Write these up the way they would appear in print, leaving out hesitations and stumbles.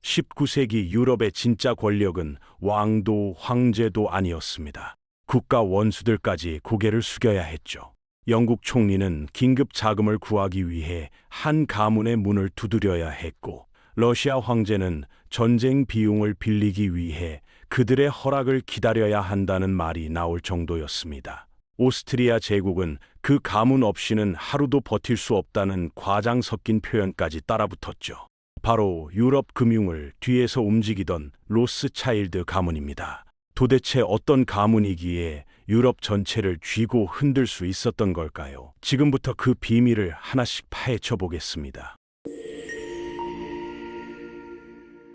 19세기 유럽의 진짜 권력은 왕도 황제도 아니었습니다. 국가 원수들까지 고개를 숙여야 했죠. 영국 총리는 긴급 자금을 구하기 위해 한 가문의 문을 두드려야 했고, 러시아 황제는 전쟁 비용을 빌리기 위해 그들의 허락을 기다려야 한다는 말이 나올 정도였습니다. 오스트리아 제국은 그 가문 없이는 하루도 버틸 수 없다는 과장 섞인 표현까지 따라붙었죠. 바로 유럽 금융을 뒤에서 움직이던 로스차일드 가문입니다. 도대체 어떤 가문이기에 유럽 전체를 쥐고 흔들 수 있었던 걸까요? 지금부터 그 비밀을 하나씩 파헤쳐 보겠습니다.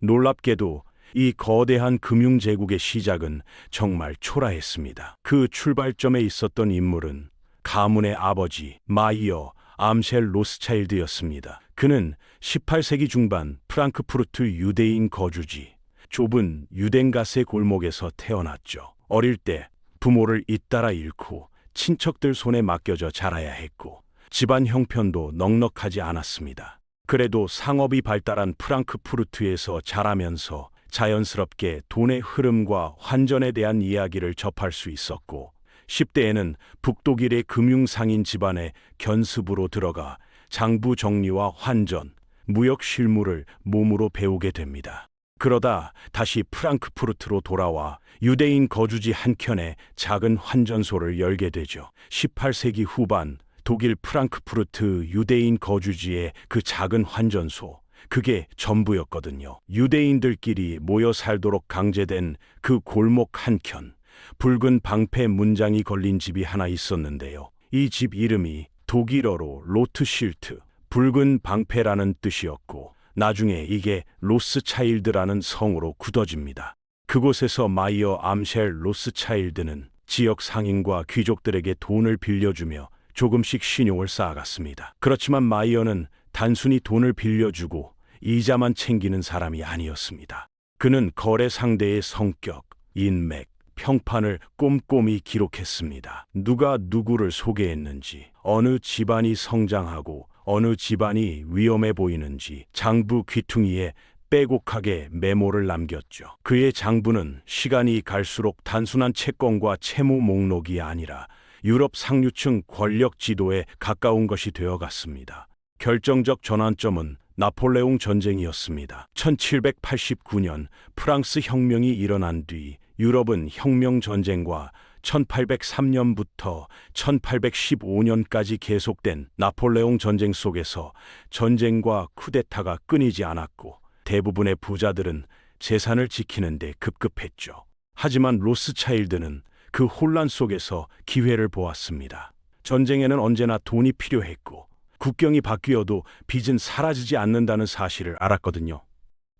놀랍게도 이 거대한 금융제국의 시작은 정말 초라했습니다. 그 출발점에 있었던 인물은 가문의 아버지 마이어 암셀 로스차일드였습니다. 그는 18세기 중반 프랑크푸르트 유대인 거주지 좁은 유덴가세 골목에서 태어났죠. 어릴 때 부모를 잇따라 잃고 친척들 손에 맡겨져 자라야 했고, 집안 형편도 넉넉하지 않았습니다. 그래도 상업이 발달한 프랑크푸르트에서 자라면서 자연스럽게 돈의 흐름과 환전에 대한 이야기를 접할 수 있었고, 10대에는 북독일의 금융상인 집안의 견습으로 들어가 장부 정리와 환전, 무역 실무를 몸으로 배우게 됩니다. 그러다 다시 프랑크푸르트로 돌아와 유대인 거주지 한켠에 작은 환전소를 열게 되죠. 18세기 후반 독일 프랑크푸르트 유대인 거주지의 그 작은 환전소, 그게 전부였거든요. 유대인들끼리 모여 살도록 강제된 그 골목 한켠, 붉은 방패 문장이 걸린 집이 하나 있었는데요. 이 집 이름이 독일어로 로트실트, 붉은 방패라는 뜻이었고, 나중에 이게 로스차일드라는 성으로 굳어집니다. 그곳에서 마이어 암셀 로스차일드는 지역 상인과 귀족들에게 돈을 빌려주며 조금씩 신용을 쌓아갔습니다. 그렇지만 마이어는 단순히 돈을 빌려주고 이자만 챙기는 사람이 아니었습니다. 그는 거래 상대의 성격, 인맥, 평판을 꼼꼼히 기록했습니다. 누가 누구를 소개했는지, 어느 집안이 성장하고 어느 집안이 위험해 보이는지 장부 귀퉁이에 빼곡하게 메모를 남겼죠. 그의 장부는 시간이 갈수록 단순한 채권과 채무 목록이 아니라 유럽 상류층 권력 지도에 가까운 것이 되어갔습니다. 결정적 전환점은 나폴레옹 전쟁이었습니다. 1789년 프랑스 혁명이 일어난 뒤 유럽은 혁명 전쟁과 1803년부터 1815년까지 계속된 나폴레옹 전쟁 속에서 전쟁과 쿠데타가 끊이지 않았고, 대부분의 부자들은 재산을 지키는 데 급급했죠. 하지만 로스차일드는 그 혼란 속에서 기회를 보았습니다. 전쟁에는 언제나 돈이 필요했고, 국경이 바뀌어도 빚은 사라지지 않는다는 사실을 알았거든요.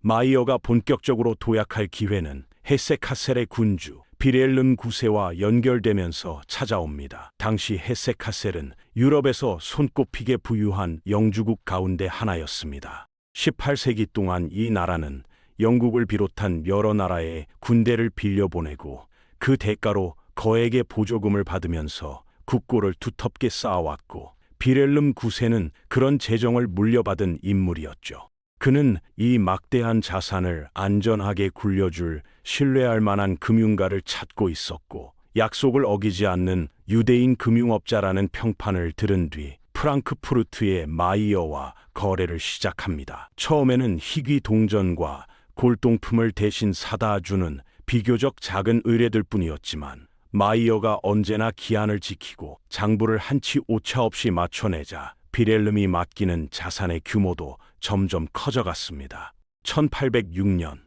마이어가 본격적으로 도약할 기회는 헤세카셀의 군주 비렐름 9세와 연결되면서 찾아옵니다. 당시 헤세카셀은 유럽에서 손꼽히게 부유한 영주국 가운데 하나였습니다. 18세기 동안 이 나라는 영국을 비롯한 여러 나라에 군대를 빌려보내고 그 대가로 거액의 보조금을 받으면서 국고를 두텁게 쌓아왔고, 비렐름 9세는 그런 재정을 물려받은 인물이었죠. 그는 이 막대한 자산을 안전하게 굴려줄 신뢰할 만한 금융가를 찾고 있었고, 약속을 어기지 않는 유대인 금융업자라는 평판을 들은 뒤 프랑크푸르트의 마이어와 거래를 시작합니다. 처음에는 희귀 동전과 골동품을 대신 사다 주는 비교적 작은 의뢰들 뿐이었지만, 마이어가 언제나 기한을 지키고 장부를 한치 오차 없이 맞춰내자 비렐름이 맡기는 자산의 규모도 점점 커져갔습니다. 1806년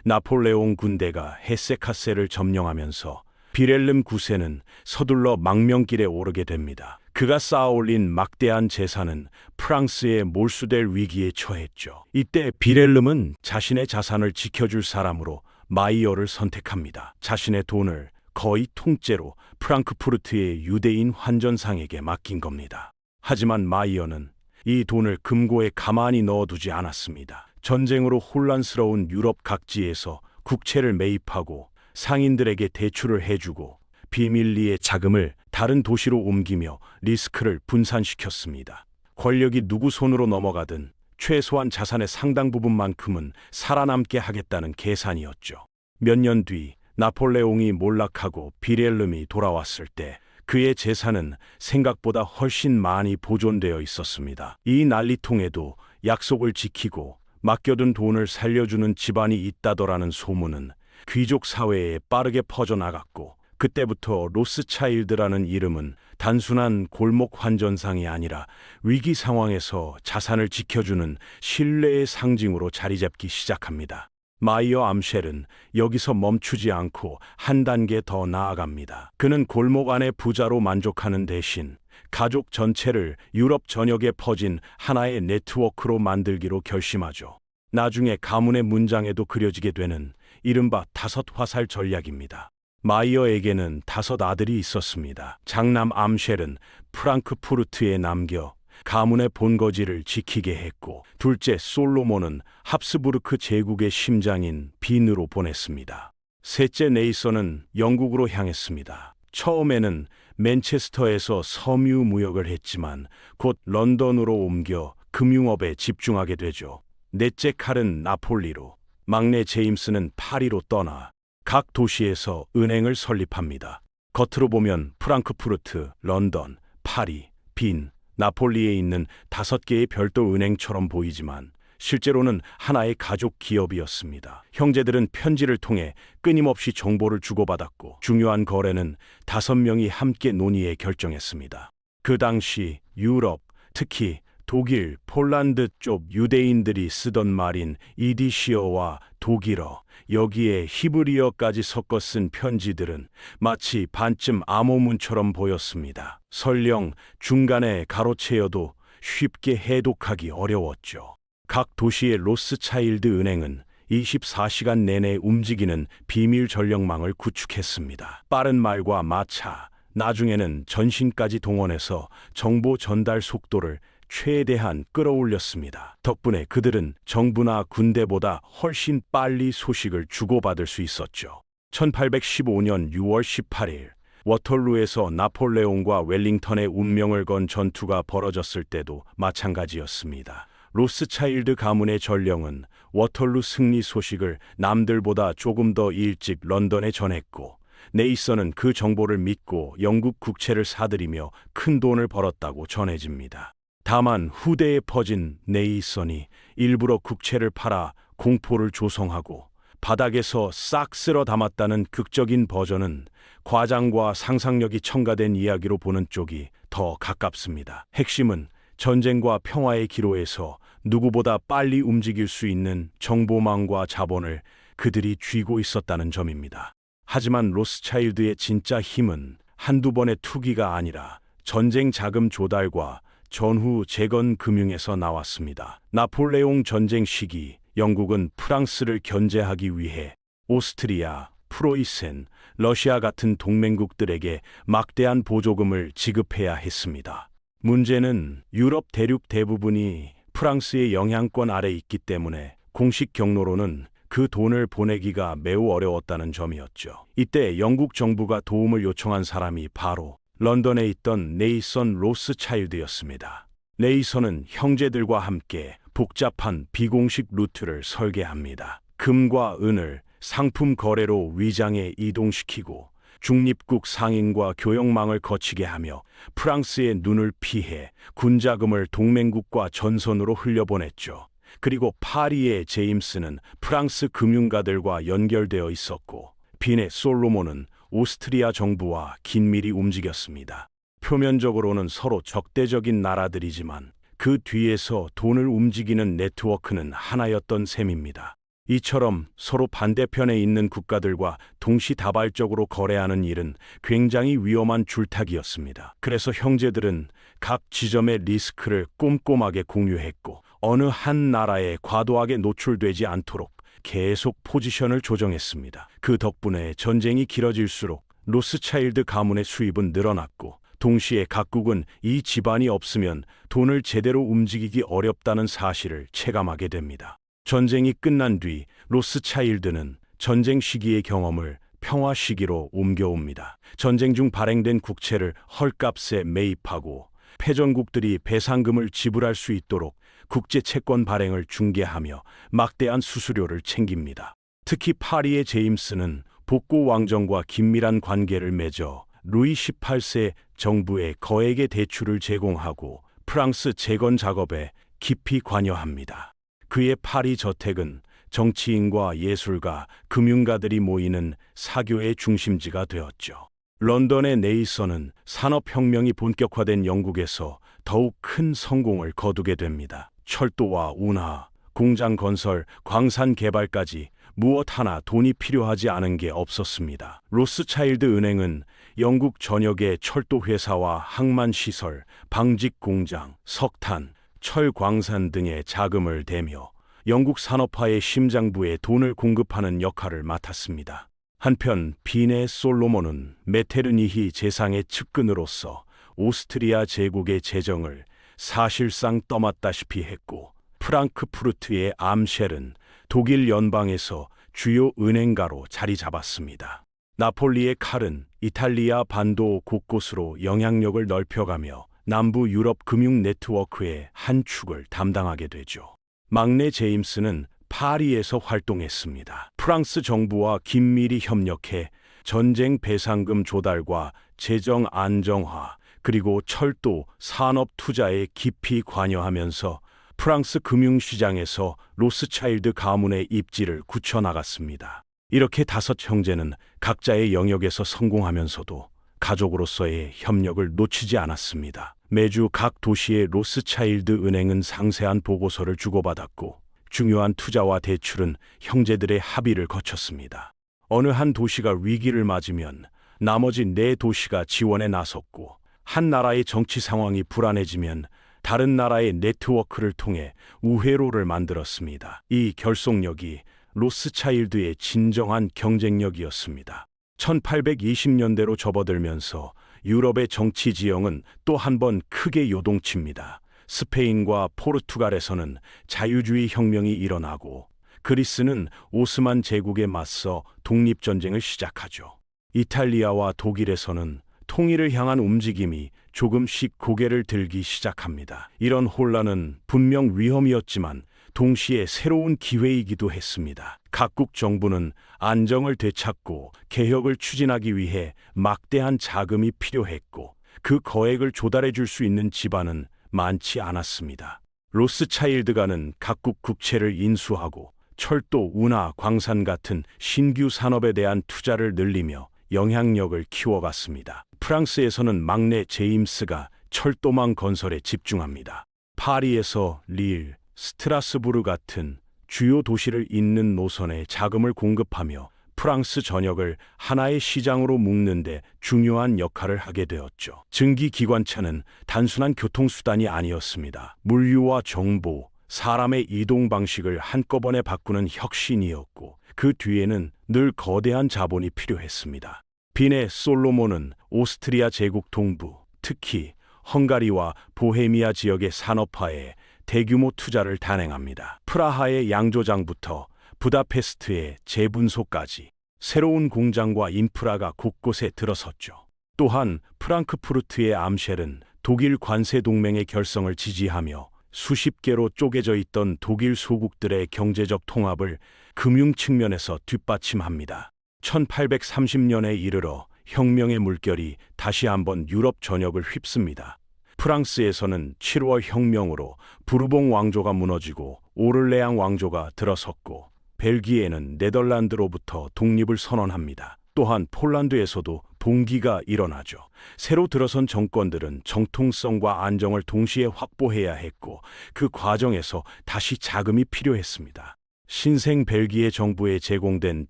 나폴레옹 군대가 헤세카셀을 점령하면서 비렐름 9세는 서둘러 망명길에 오르게 됩니다. 그가 쌓아올린 막대한 재산은 프랑스에 몰수될 위기에 처했죠. 이때 비렐름은 자신의 자산을 지켜줄 사람으로 마이어를 선택합니다. 자신의 돈을 거의 통째로 프랑크푸르트의 유대인 환전상에게 맡긴 겁니다. 하지만 마이어는 이 돈을 금고에 가만히 넣어두지 않았습니다. 전쟁으로 혼란스러운 유럽 각지에서 국채를 매입하고 상인들에게 대출을 해주고 비밀리에 자금을 다른 도시로 옮기며 리스크를 분산시켰습니다. 권력이 누구 손으로 넘어가든 최소한 자산의 상당 부분만큼은 살아남게 하겠다는 계산이었죠. 몇 년 뒤 나폴레옹이 몰락하고 비렐름이 돌아왔을 때 그의 재산은 생각보다 훨씬 많이 보존되어 있었습니다. 이 난리통에도 약속을 지키고 맡겨둔 돈을 살려주는 집안이 있다더라는 소문은 귀족 사회에 빠르게 퍼져나갔고, 그때부터 로스차일드라는 이름은 단순한 골목 환전상이 아니라 위기 상황에서 자산을 지켜주는 신뢰의 상징으로 자리 잡기 시작합니다. 마이어 암쉘은 여기서 멈추지 않고 한 단계 더 나아갑니다. 그는 골목 안의 부자로 만족하는 대신 가족 전체를 유럽 전역에 퍼진 하나의 네트워크로 만들기로 결심하죠. 나중에 가문의 문장에도 그려지게 되는 이른바 다섯 화살 전략입니다. 마이어에게는 5 아들이 있었습니다. 장남 암쉘은 프랑크푸르트에 남겨 가문의 본거지를 지키게 했고, 둘째 솔로몬은 합스부르크 제국의 심장인 빈으로 보냈습니다. 셋째 네이선은 영국으로 향했습니다. 처음에는 맨체스터에서 섬유 무역을 했지만 곧 런던으로 옮겨 금융업에 집중하게 되죠. 넷째 칼은 나폴리로, 막내 제임스는 파리로 떠나 각 도시에서 은행을 설립합니다. 겉으로 보면 프랑크푸르트, 런던, 파리, 빈, 나폴리에 있는 5개의 별도 은행처럼 보이지만 실제로는 하나의 가족 기업이었습니다. 형제들은 편지를 통해 끊임없이 정보를 주고받았고, 중요한 거래는 5명이 함께 논의해 결정했습니다. 그 당시 유럽, 특히 독일, 폴란드 쪽 유대인들이 쓰던 말인 이디시어와 독일어, 여기에 히브리어까지 섞어 쓴 편지들은 마치 반쯤 암호문처럼 보였습니다. 설령 중간에 가로채여도 쉽게 해독하기 어려웠죠. 각 도시의 로스차일드 은행은 24시간 내내 움직이는 비밀 전력망을 구축했습니다. 빠른 말과 마차, 나중에는 전신까지 동원해서 정보 전달 속도를 최대한 끌어올렸습니다. 덕분에 그들은 정부나 군대보다 훨씬 빨리 소식을 주고받을 수 있었죠. 1815년 6월 18일 워털루에서 나폴레옹과 웰링턴의 운명을 건 전투가 벌어졌을 때도 마찬가지였습니다. 로스차일드 가문의 전령은 워털루 승리 소식을 남들보다 조금 더 일찍 런던에 전했고, 네이선은 그 정보를 믿고 영국 국채를 사들이며 큰 돈을 벌었다고 전해집니다. 다만 후대에 퍼진 네이선이 일부러 국채를 팔아 공포를 조성하고 바닥에서 싹 쓸어 담았다는 극적인 버전은 과장과 상상력이 첨가된 이야기로 보는 쪽이 더 가깝습니다. 핵심은 전쟁과 평화의 기로에서 누구보다 빨리 움직일 수 있는 정보망과 자본을 그들이 쥐고 있었다는 점입니다. 하지만 로스차일드의 진짜 힘은 한두 번의 투기가 아니라 전쟁 자금 조달과 전후 재건 금융에서 나왔습니다. 나폴레옹 전쟁 시기 영국은 프랑스를 견제하기 위해 오스트리아, 프로이센, 러시아 같은 동맹국들에게 막대한 보조금을 지급해야 했습니다. 문제는 유럽 대륙 대부분이 프랑스의 영향권 아래 있기 때문에 공식 경로로는 그 돈을 보내기가 매우 어려웠다는 점이었죠. 이때 영국 정부가 도움을 요청한 사람이 바로 런던에 있던 네이선 로스차일드였습니다. 네이선은 형제들과 함께 복잡한 비공식 루트를 설계합니다. 금과 은을 상품 거래로 위장에 이동시키고 중립국 상인과 교역망을 거치게 하며 프랑스의 눈을 피해 군자금을 동맹국과 전선으로 흘려보냈죠. 그리고 파리의 제임스는 프랑스 금융가들과 연결되어 있었고, 빈의 솔로몬은 오스트리아 정부와 긴밀히 움직였습니다. 표면적으로는 서로 적대적인 나라들이지만 그 뒤에서 돈을 움직이는 네트워크는 하나였던 셈입니다. 이처럼 서로 반대편에 있는 국가들과 동시다발적으로 거래하는 일은 굉장히 위험한 줄타기였습니다. 그래서 형제들은 각 지점의 리스크를 꼼꼼하게 공유했고, 어느 한 나라에 과도하게 노출되지 않도록 계속 포지션을 조정했습니다. 그 덕분에 전쟁이 길어질수록 로스차일드 가문의 수입은 늘어났고, 동시에 각국은 이 집안이 없으면 돈을 제대로 움직이기 어렵다는 사실을 체감하게 됩니다. 전쟁이 끝난 뒤 로스차일드는 전쟁 시기의 경험을 평화 시기로 옮겨옵니다. 전쟁 중 발행된 국채를 헐값에 매입하고 패전국들이 배상금을 지불할 수 있도록 국제 채권 발행을 중개하며 막대한 수수료를 챙깁니다. 특히 파리의 제임스는 복고 왕정과 긴밀한 관계를 맺어 루이 18세 정부에 거액의 대출을 제공하고 프랑스 재건 작업에 깊이 관여합니다. 그의 파리 저택은 정치인과 예술가, 금융가들이 모이는 사교의 중심지가 되었죠. 런던의 네이선은 산업혁명이 본격화된 영국에서 더욱 큰 성공을 거두게 됩니다. 철도와 운하, 공장 건설, 광산 개발까지 무엇 하나 돈이 필요하지 않은 게 없었습니다. 로스차일드 은행은 영국 전역의 철도회사와 항만시설, 방직공장, 석탄, 철광산 등의 자금을 대며 영국 산업화의 심장부에 돈을 공급하는 역할을 맡았습니다. 한편 빈의 솔로몬은 메테르니히 재상의 측근으로서 오스트리아 제국의 재정을 사실상 떠맡다시피 했고, 프랑크푸르트의 암쉘은 독일 연방에서 주요 은행가로 자리 잡았습니다. 나폴리의 칼은 이탈리아 반도 곳곳으로 영향력을 넓혀가며 남부 유럽 금융 네트워크의 한 축을 담당하게 되죠. 막내 제임스는 파리에서 활동했습니다. 프랑스 정부와 긴밀히 협력해 전쟁 배상금 조달과 재정 안정화, 그리고 철도, 산업 투자에 깊이 관여하면서 프랑스 금융시장에서 로스차일드 가문의 입지를 굳혀나갔습니다. 이렇게 다섯 형제는 각자의 영역에서 성공하면서도 가족으로서의 협력을 놓치지 않았습니다. 매주 각 도시의 로스차일드 은행은 상세한 보고서를 주고받았고, 중요한 투자와 대출은 형제들의 합의를 거쳤습니다. 어느 한 도시가 위기를 맞으면 나머지 네 도시가 지원에 나섰고, 한 나라의 정치 상황이 불안해지면 다른 나라의 네트워크를 통해 우회로를 만들었습니다. 이 결속력이 로스차일드의 진정한 경쟁력이었습니다. 1820년대로 접어들면서 유럽의 정치 지형은 또 한 번 크게 요동칩니다. 스페인과 포르투갈에서는 자유주의 혁명이 일어나고, 그리스는 오스만 제국에 맞서 독립전쟁을 시작하죠. 이탈리아와 독일에서는 통일을 향한 움직임이 조금씩 고개를 들기 시작합니다. 이런 혼란은 분명 위험이었지만 동시에 새로운 기회이기도 했습니다. 각국 정부는 안정을 되찾고 개혁을 추진하기 위해 막대한 자금이 필요했고, 그 거액을 조달해 줄 수 있는 집안은 많지 않았습니다. 로스차일드가는 각국 국채를 인수하고 철도, 운하, 광산 같은 신규 산업에 대한 투자를 늘리며 영향력을 키워갔습니다. 프랑스에서는 막내 제임스가 철도망 건설에 집중합니다. 파리에서 릴, 스트라스부르 같은 주요 도시를 잇는 노선에 자금을 공급하며 프랑스 전역을 하나의 시장으로 묶는 데 중요한 역할을 하게 되었죠. 증기기관차는 단순한 교통수단이 아니었습니다. 물류와 정보, 사람의 이동 방식을 한꺼번에 바꾸는 혁신이었고, 그 뒤에는 늘 거대한 자본이 필요했습니다. 빈의 솔로몬은 오스트리아 제국 동부, 특히 헝가리와 보헤미아 지역의 산업화에 대규모 투자를 단행합니다. 프라하의 양조장부터 부다페스트의 재분소까지 새로운 공장과 인프라가 곳곳에 들어섰죠. 또한 프랑크푸르트의 암쉘은 독일 관세 동맹의 결성을 지지하며 수십 개로 쪼개져 있던 독일 소국들의 경제적 통합을 금융 측면에서 뒷받침합니다. 1830년에 이르러 혁명의 물결이 다시 한번 유럽 전역을 휩습니다. 프랑스에서는 7월 혁명으로 부르봉 왕조가 무너지고 오를레앙 왕조가 들어섰고, 벨기에는 네덜란드로부터 독립을 선언합니다. 또한 폴란드에서도 봉기가 일어나죠. 새로 들어선 정권들은 정통성과 안정을 동시에 확보해야 했고, 그 과정에서 다시 자금이 필요했습니다. 신생 벨기에 정부에 제공된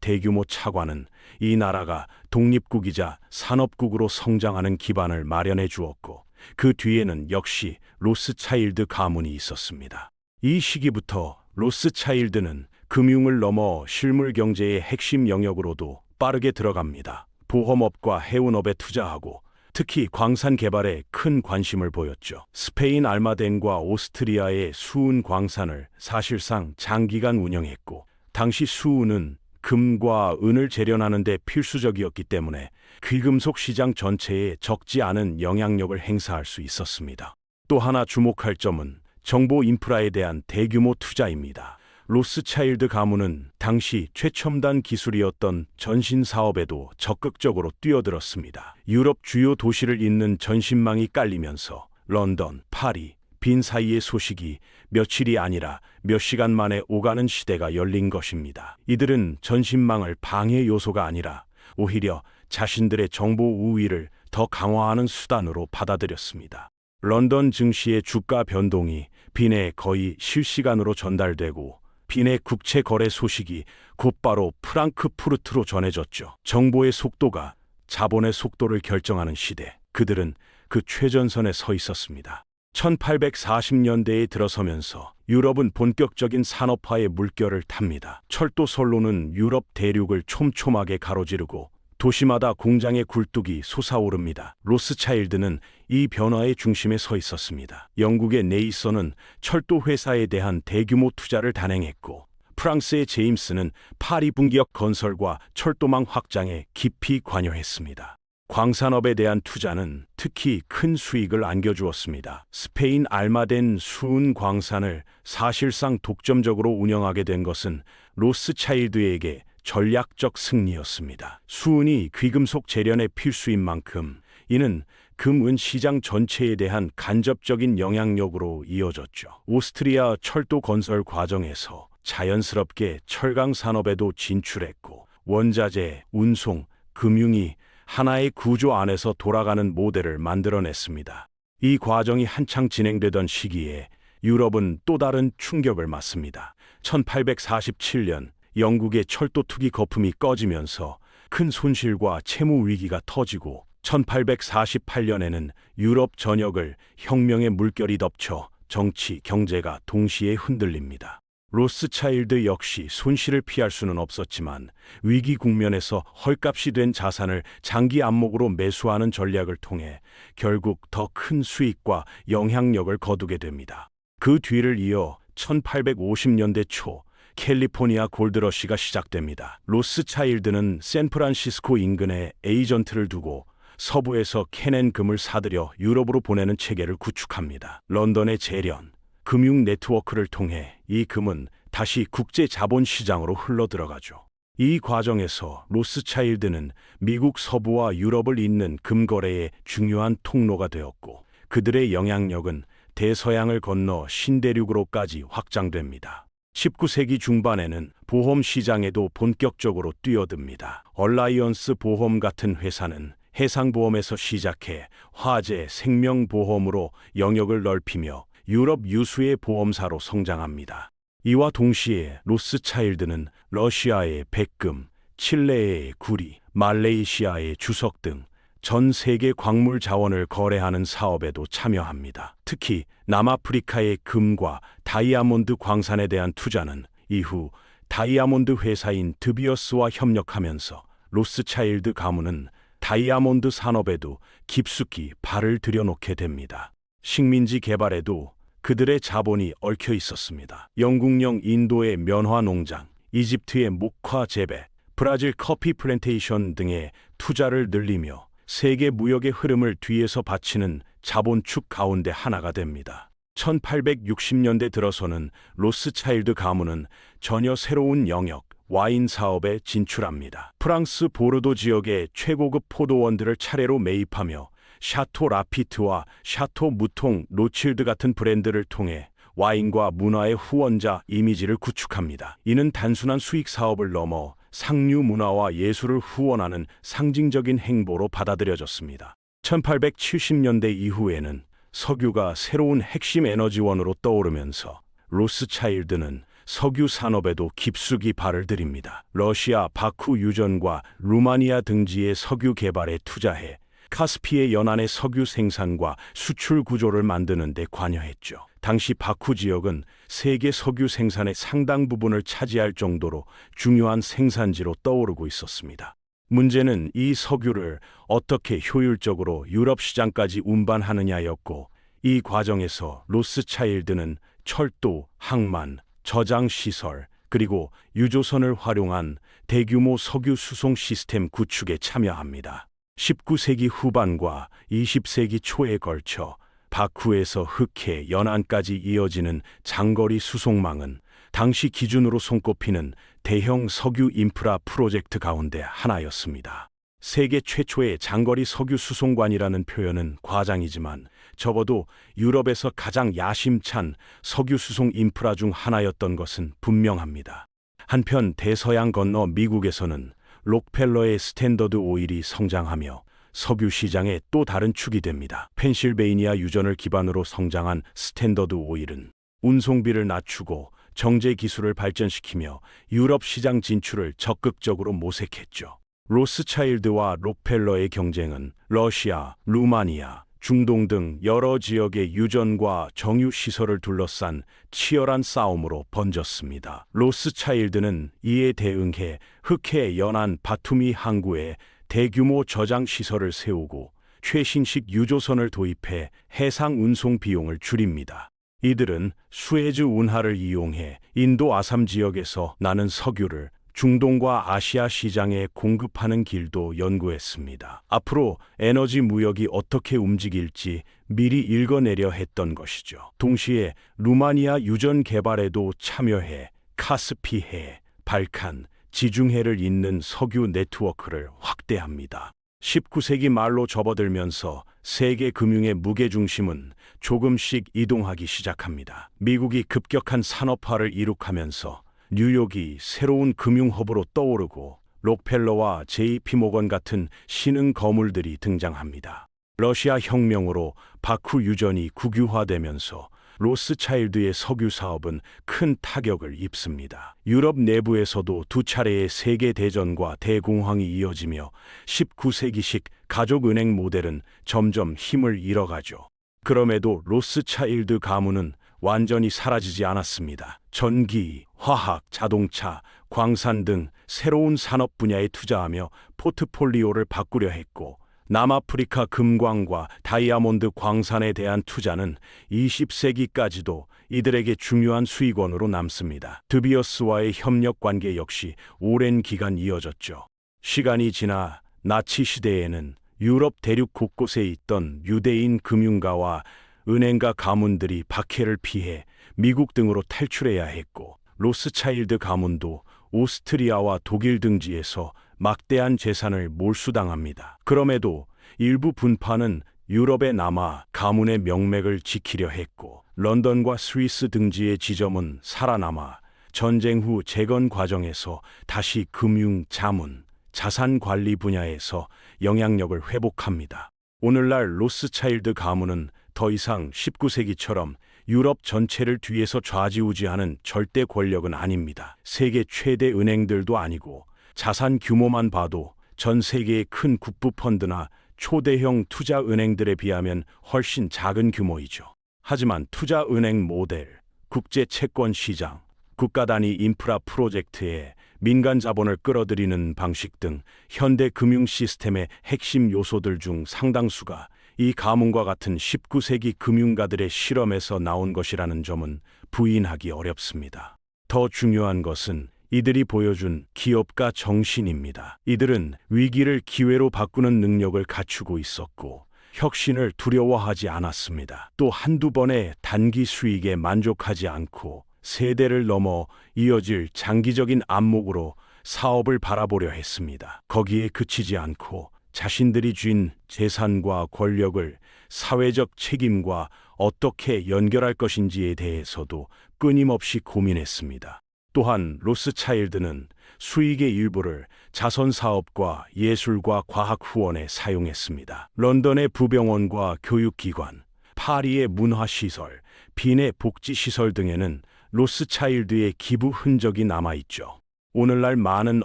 대규모 차관은 이 나라가 독립국이자 산업국으로 성장하는 기반을 마련해 주었고, 그 뒤에는 역시 로스차일드 가문이 있었습니다. 이 시기부터 로스차일드는 금융을 넘어 실물 경제의 핵심 영역으로도 빠르게 들어갑니다. 보험업과 해운업에 투자하고 특히 광산 개발에 큰 관심을 보였죠. 스페인 알마덴과 오스트리아의 수은 광산을 사실상 장기간 운영했고, 당시 수은은 금과 은을 재련하는 데 필수적이었기 때문에 귀금속 시장 전체에 적지 않은 영향력을 행사할 수 있었습니다. 또 하나 주목할 점은 정보 인프라에 대한 대규모 투자입니다. 로스차일드 가문은 당시 최첨단 기술이었던 전신 사업에도 적극적으로 뛰어들었습니다. 유럽 주요 도시를 잇는 전신망이 깔리면서 런던, 파리, 빈 사이의 소식이 며칠이 아니라 몇 시간 만에 오가는 시대가 열린 것입니다. 이들은 전신망을 방해 요소가 아니라 오히려 자신들의 정보 우위를 더 강화하는 수단으로 받아들였습니다. 런던 증시의 주가 변동이 빈에 거의 실시간으로 전달되고 빈의 국채 거래 소식이 곧바로 프랑크푸르트로 전해졌죠. 정보의 속도가 자본의 속도를 결정하는 시대, 그들은 그 최전선에 서 있었습니다. 1840년대에 들어서면서 유럽은 본격적인 산업화의 물결을 탑니다. 철도 선로는 유럽 대륙을 촘촘하게 가로지르고 도시마다 공장의 굴뚝이 솟아오릅니다. 로스차일드는 이 변화의 중심에 서 있었습니다. 영국의 네이서는 철도 회사에 대한 대규모 투자를 단행했고 프랑스의 제임스는 파리 분기역 건설과 철도망 확장에 깊이 관여했습니다. 광산업에 대한 투자는 특히 큰 수익을 안겨주었습니다. 스페인 알마덴 수은 광산을 사실상 독점적으로 운영하게 된 것은 로스차일드에게 전략적 승리였습니다. 수은이 귀금속 재련의 필수인 만큼 이는 금은 시장 전체에 대한 간접적인 영향력으로 이어졌죠. 오스트리아 철도 건설 과정에서 자연스럽게 철강 산업에도 진출했고 원자재, 운송, 금융이 하나의 구조 안에서 돌아가는 모델을 만들어냈습니다. 이 과정이 한창 진행되던 시기에 유럽은 또 다른 충격을 맞습니다. 1847년 영국의 철도 투기 거품이 꺼지면서 큰 손실과 채무 위기가 터지고 1848년에는 유럽 전역을 혁명의 물결이 덮쳐 정치, 경제가 동시에 흔들립니다. 로스차일드 역시 손실을 피할 수는 없었지만 위기 국면에서 헐값이 된 자산을 장기 안목으로 매수하는 전략을 통해 결국 더 큰 수익과 영향력을 거두게 됩니다. 그 뒤를 이어 1850년대 초 캘리포니아 골드러시가 시작됩니다. 로스차일드는 샌프란시스코 인근에 에이전트를 두고 서부에서 캐낸 금을 사들여 유럽으로 보내는 체계를 구축합니다. 런던의 재련, 금융 네트워크를 통해 이 금은 다시 국제 자본 시장으로 흘러들어가죠. 이 과정에서 로스차일드는 미국 서부와 유럽을 잇는 금거래의 중요한 통로가 되었고 그들의 영향력은 대서양을 건너 신대륙으로까지 확장됩니다. 19세기 중반에는 보험 시장에도 본격적으로 뛰어듭니다. 얼라이언스 보험 같은 회사는 해상보험에서 시작해 화재, 생명보험으로 영역을 넓히며 유럽 유수의 보험사로 성장합니다. 이와 동시에 로스차일드는 러시아의 백금, 칠레의 구리, 말레이시아의 주석 등 전 세계 광물 자원을 거래하는 사업에도 참여합니다. 특히 남아프리카의 금과 다이아몬드 광산에 대한 투자는 이후 다이아몬드 회사인 드비어스와 협력하면서 로스차일드 가문은 다이아몬드 산업에도 깊숙이 발을 들여놓게 됩니다. 식민지 개발에도 그들의 자본이 얽혀 있었습니다. 영국령 인도의 면화 농장, 이집트의 목화 재배, 브라질 커피 플랜테이션 등의 투자를 늘리며 세계 무역의 흐름을 뒤에서 받치는 자본축 가운데 하나가 됩니다. 1860년대 들어서는 로스차일드 가문은 전혀 새로운 영역, 와인 사업에 진출합니다. 프랑스 보르도 지역의 최고급 포도원들을 차례로 매입하며 샤토 라피트와 샤토 무통, 로칠드 같은 브랜드를 통해 와인과 문화의 후원자 이미지를 구축합니다. 이는 단순한 수익 사업을 넘어 상류 문화와 예술을 후원하는 상징적인 행보로 받아들여졌습니다. 1870년대 이후에는 석유가 새로운 핵심 에너지원으로 떠오르면서 로스차일드는 석유 산업에도 깊숙이 발을 들입니다. 러시아 바쿠 유전과 루마니아 등지의 석유 개발에 투자해 카스피의 연안의 석유 생산과 수출 구조를 만드는 데 관여했죠. 당시 바쿠 지역은 세계 석유 생산의 상당 부분을 차지할 정도로 중요한 생산지로 떠오르고 있었습니다. 문제는 이 석유를 어떻게 효율적으로 유럽 시장까지 운반하느냐였고 이 과정에서 로스차일드는 철도, 항만, 저장 시설, 그리고 유조선을 활용한 대규모 석유 수송 시스템 구축에 참여합니다. 19세기 후반과 20세기 초에 걸쳐 바쿠에서 흑해, 연안까지 이어지는 장거리 수송망은 당시 기준으로 손꼽히는 대형 석유 인프라 프로젝트 가운데 하나였습니다. 세계 최초의 장거리 석유 수송관이라는 표현은 과장이지만 적어도 유럽에서 가장 야심찬 석유 수송 인프라 중 하나였던 것은 분명합니다. 한편 대서양 건너 미국에서는 록펠러의 스탠더드 오일이 성장하며 석유 시장의 또 다른 축이 됩니다. 펜실베이니아 유전을 기반으로 성장한 스탠더드 오일은 운송비를 낮추고 정제 기술을 발전시키며 유럽 시장 진출을 적극적으로 모색했죠. 로스차일드와 록펠러의 경쟁은 러시아, 루마니아, 중동 등 여러 지역의 유전과 정유 시설을 둘러싼 치열한 싸움으로 번졌습니다. 로스차일드는 이에 대응해 흑해 연안 바투미 항구에 대규모 저장 시설을 세우고 최신식 유조선을 도입해 해상 운송 비용을 줄입니다. 이들은 수에즈 운하를 이용해 인도 아삼 지역에서 나는 석유를 중동과 아시아 시장에 공급하는 길도 연구했습니다. 앞으로 에너지 무역이 어떻게 움직일지 미리 읽어내려 했던 것이죠. 동시에 루마니아 유전 개발에도 참여해 카스피해, 발칸, 지중해를 잇는 석유 네트워크를 확대합니다. 19세기 말로 접어들면서 세계 금융의 무게중심은 조금씩 이동하기 시작합니다. 미국이 급격한 산업화를 이룩하면서 뉴욕이 새로운 금융허브로 떠오르고 록펠러와 JP모건 같은 신흥 거물들이 등장합니다. 러시아 혁명으로 바쿠 유전이 국유화되면서 로스차일드의 석유 사업은 큰 타격을 입습니다. 유럽 내부에서도 두 차례의 세계대전과 대공황이 이어지며 19세기식 가족은행 모델은 점점 힘을 잃어가죠. 그럼에도 로스차일드 가문은 완전히 사라지지 않았습니다. 전기, 화학, 자동차, 광산 등 새로운 산업 분야에 투자하며 포트폴리오를 바꾸려 했고 남아프리카 금광과 다이아몬드 광산에 대한 투자는 20세기까지도 이들에게 중요한 수익원으로 남습니다. 드비어스와의 협력 관계 역시 오랜 기간 이어졌죠. 시간이 지나 나치 시대에는 유럽 대륙 곳곳에 있던 유대인 금융가와 은행가 가문들이 박해를 피해 미국 등으로 탈출해야 했고 로스차일드 가문도 오스트리아와 독일 등지에서 막대한 재산을 몰수당합니다. 그럼에도 일부 분파는 유럽에 남아 가문의 명맥을 지키려 했고 런던과 스위스 등지의 지점은 살아남아 전쟁 후 재건 과정에서 다시 금융, 자문, 자산 관리 분야에서 영향력을 회복합니다. 오늘날 로스차일드 가문은 더 이상 19세기처럼 유럽 전체를 뒤에서 좌지우지하는 절대 권력은 아닙니다. 세계 최대 은행들도 아니고 자산 규모만 봐도 전 세계의 큰 국부 펀드나 초대형 투자은행들에 비하면 훨씬 작은 규모이죠. 하지만 투자은행 모델, 국제 채권 시장, 국가 단위 인프라 프로젝트에 민간 자본을 끌어들이는 방식 등 현대 금융 시스템의 핵심 요소들 중 상당수가 이 가문과 같은 19세기 금융가들의 실험에서 나온 것이라는 점은 부인하기 어렵습니다. 더 중요한 것은 이들이 보여준 기업가 정신입니다. 이들은 위기를 기회로 바꾸는 능력을 갖추고 있었고 혁신을 두려워하지 않았습니다. 또 한두 번의 단기 수익에 만족하지 않고 세대를 넘어 이어질 장기적인 안목으로 사업을 바라보려 했습니다. 거기에 그치지 않고 자신들이 쥔 재산과 권력을 사회적 책임과 어떻게 연결할 것인지에 대해서도 끊임없이 고민했습니다. 또한 로스차일드는 수익의 일부를 자선 사업과 예술과 과학 후원에 사용했습니다. 런던의 부병원과 교육기관, 파리의 문화시설, 빈의 복지시설 등에는 로스차일드의 기부 흔적이 남아있죠. 오늘날 많은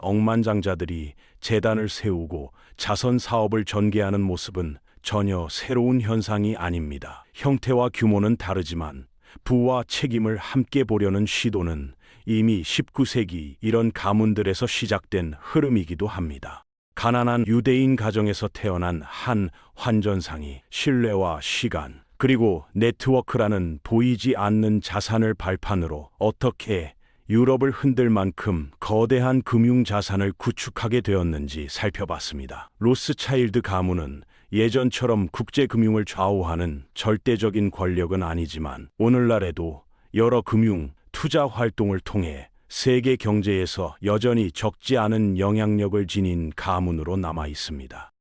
억만장자들이 재단을 세우고 자선 사업을 전개하는 모습은 전혀 새로운 현상이 아닙니다. 형태와 규모는 다르지만 부와 책임을 함께 보려는 시도는 이미 19세기 이런 가문들에서 시작된 흐름이기도 합니다. 가난한 유대인 가정에서 태어난 한 환전상이 신뢰와 시간, 그리고 네트워크라는 보이지 않는 자산을 발판으로 어떻게 유럽을 흔들 만큼 거대한 금융 자산을 구축하게 되었는지 살펴봤습니다. 로스차일드 가문은 예전처럼 국제금융을 좌우하는 절대적인 권력은 아니지만 오늘날에도 여러 금융, 투자 활동을 통해 세계 경제에서 여전히 적지 않은 영향력을 지닌 가문으로 남아 있습니다.